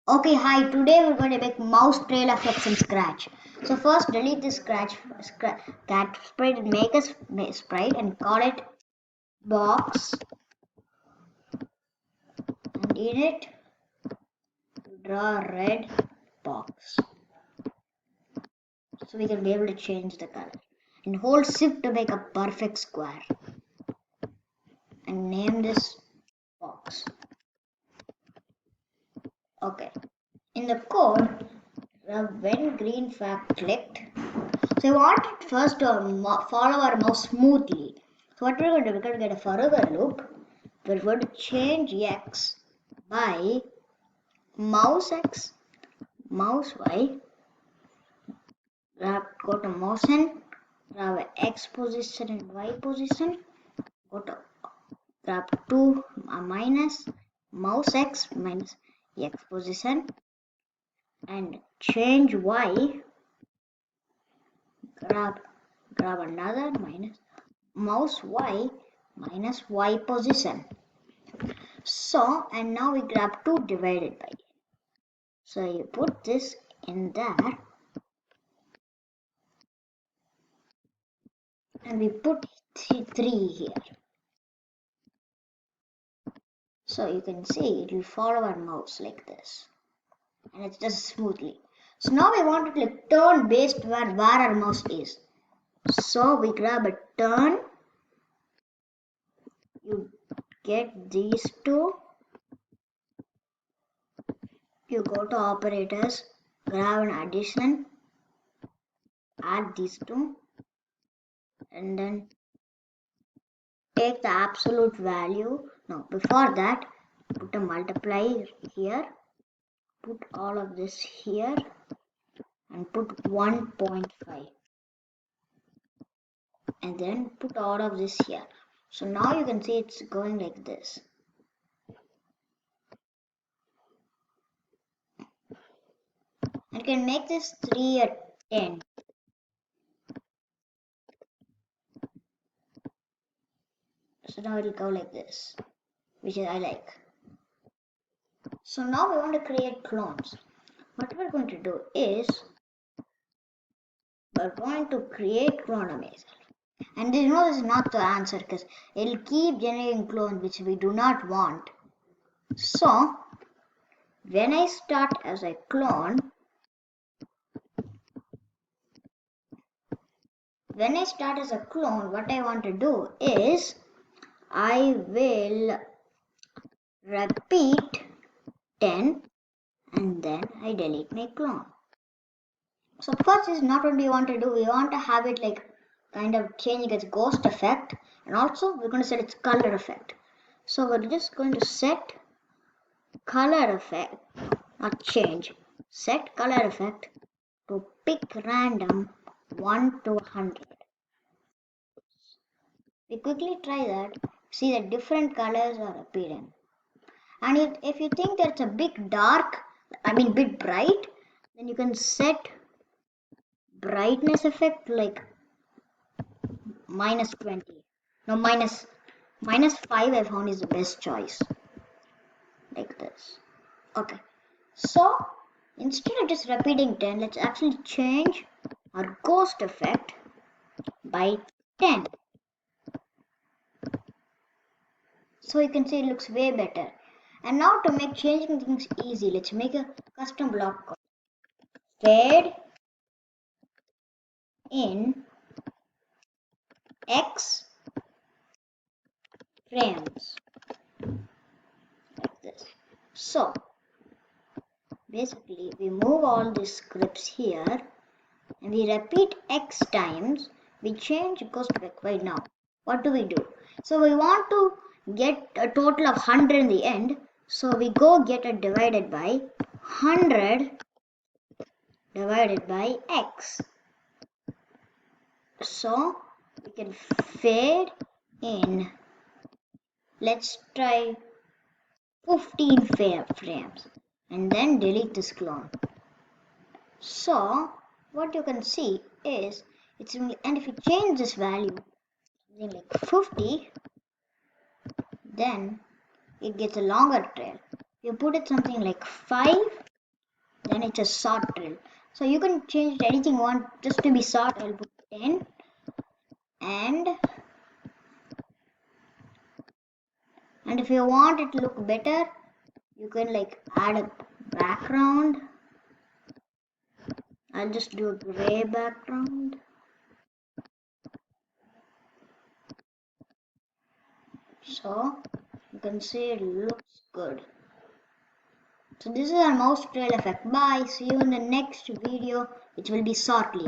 Okay, hi. Today we're going to make mouse trail effects in Scratch. So first, delete this cat sprite and make a sprite and call it box. And in it, draw a red box. So we can be able to change the color. And hold Shift to make a perfect square. And name this box. Okay. In the code, when green flag clicked, so we want it first to follow our mouse smoothly. So what we're going to do, we're going to get a forever loop. We're going to change x by mouse x, mouse y. Go to motion, grab x position and y position. Go to grab 2 minus mouse x minus x position and change y. Grab another minus mouse y minus y position. So, and now we grab 2 divided by. So you put this in there and we put 3 here. So you can see it will follow our mouse like this and it does smoothly. So now we want it to turn based where our mouse is. So we grab a turn, you get these two, you go to operators, grab an addition, add these two, and then take the absolute value. No, before that, put a multiply here, put all of this here, and put 1.5. And then put all of this here. So now you can see it's going like this. I can make this 3 or 10. So now it will go like this, which I like. So now we want to create clones. What we're going to do is we're going to create clonomizer. And you know this is not the answer because it'll keep generating clones which we do not want. So when I start as a clone, what I want to do is I will repeat 10 and then I delete my clone. So first is not what we want to do, we want to have it like kind of changing its ghost effect, and also we're going to set its color effect. So we're just going to set color effect, not change, set color effect to pick random 1 to 100. We quickly try that, see that different colors are appearing. And if you think that it's a bit dark, bit bright, then you can set brightness effect like minus 20. No, minus 5 I found is the best choice. Like this. Okay. So instead of just repeating 10, let's actually change our ghost effect by 10. So you can see it looks way better. And now to make changing things easy, let's make a custom block called fade in X frames. Like this. So basically we move all these scripts here and we repeat X times. We change ghost effect right now. What do? So we want to get a total of 100 in the end. So we go get it divided by 100 divided by X. So we can fade in, let's try 15 frames and then delete this clone. So what you can see is it's, and if you change this value something like 50, then it gets a longer trail. You put it something like 5, then it's a sort drill. So you can change it anything you want. Just to be sort, I'll put 10. And if you want it to look better, you can like add a background. I'll just do a gray background. So you can see it looks good. So this is our mouse trail effect. Bye. See you in the next video, which will be shortly.